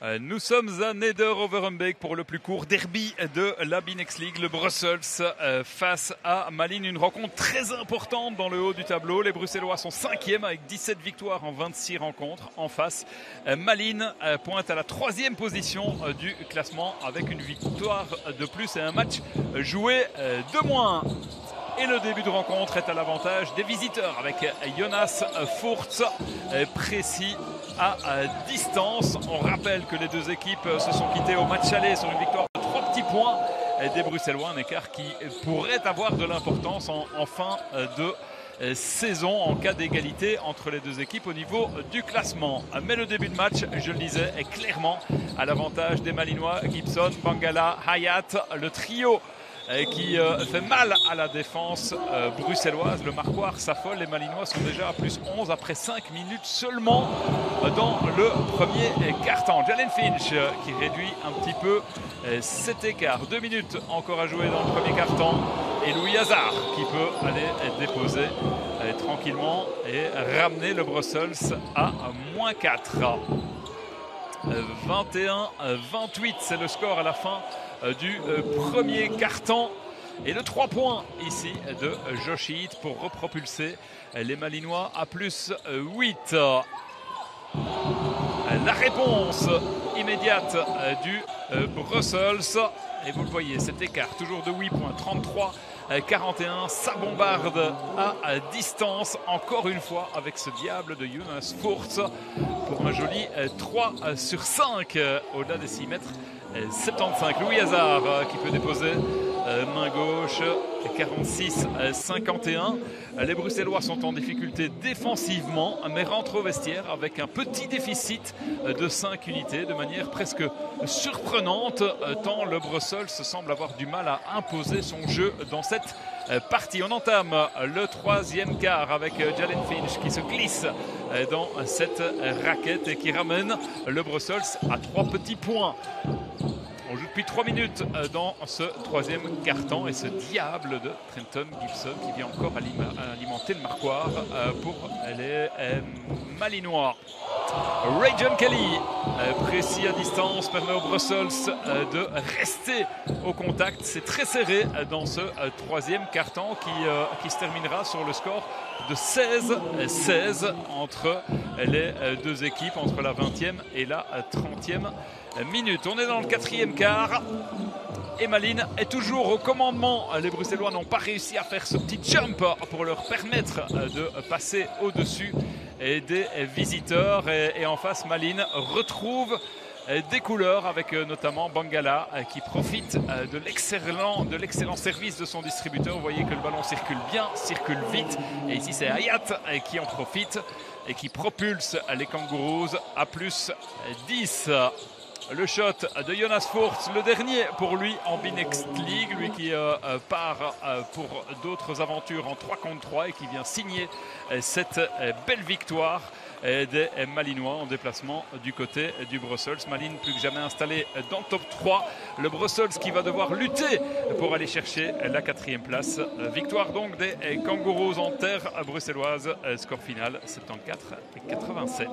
Nous sommes à Neder-Overhembeek pour le plus court derby de la Binex League. Le Brussels face à Malines. Une rencontre très importante dans le haut du tableau. Les Bruxellois sont 5e avec 17 victoires en 26 rencontres. En face, Malines pointe à la 3e position du classement avec une victoire de plus et un match joué de moins. Et le début de rencontre est à l'avantage des visiteurs avec Jonas Furtz, précis à distance. On rappelle que les deux équipes se sont quittées au match aller sur une victoire de 3 petits points des Bruxellois, un écart qui pourrait avoir de l'importance en fin de saison en cas d'égalité entre les deux équipes au niveau du classement. Mais le début de match, je le disais, est clairement à l'avantage des Malinois. Gibson, Bangala, Hayat, le trio qui fait mal à la défense bruxelloise. Le marquoir s'affole, les Malinois sont déjà à plus 11 après 5 minutes seulement dans le premier quart-temps. Jalen Finch qui réduit un petit peu cet écart. 2 minutes encore à jouer dans le premier quart-temps et Louis Hazard qui peut aller déposer tranquillement et ramener le Brussels à -4. 21-28, c'est le score à la fin du premier quart-temps. Et le 3 points ici de Joshit pour repropulser les Malinois à plus 8. La réponse immédiate du Brussels. Et vous le voyez, cet écart toujours de 8 points, 33-41. Ça bombarde à distance, encore une fois, avec ce diable de Jonas Furtz pour un joli 3 sur 5 au-delà des 6 mètres 75. Louis Hazard qui peut déposer main gauche, 46-51. Les Bruxellois sont en difficulté défensivement, mais rentrent au vestiaire avec un petit déficit de 5 unités, de manière presque surprenante, tant le Brussels semble avoir du mal à imposer son jeu dans cette partie. On entame le 3e quart avec Jalen Finch qui se glisse dans cette raquette et qui ramène le Brussels à 3 petits points. On joue depuis 3 minutes dans ce 3e quart-temps et ce diable de Trenton Gibson qui vient encore alimenter le marquoir pour les Malinois. Ray John Kelly, précis à distance, permet au Brussels de rester au contact. C'est très serré dans ce 3e quart-temps qui se terminera sur le score de 16-16 entre les deux équipes, entre la 20e et la 30e minute. On est dans le 4e quart et Malines est toujours au commandement. Les Bruxellois n'ont pas réussi à faire ce petit jump pour leur permettre de passer au-dessus des visiteurs. Et en face, Malines retrouve des couleurs avec notamment Bangala qui profite de l'excellent service de son distributeur. Vous voyez que le ballon circule bien, circule vite. Et ici, c'est Hayat qui en profite et qui propulse les Kangaroos à plus 10. Le shot de Jonas Furtz, le dernier pour lui en Binex League, lui qui part pour d'autres aventures en 3 contre 3 et qui vient signer cette belle victoire des Malinois en déplacement du côté du Brussels. Malines plus que jamais installé dans le top 3. Le Brussels qui va devoir lutter pour aller chercher la 4e place. Victoire donc des Kangaroos en terre bruxelloise. Score final 74-87.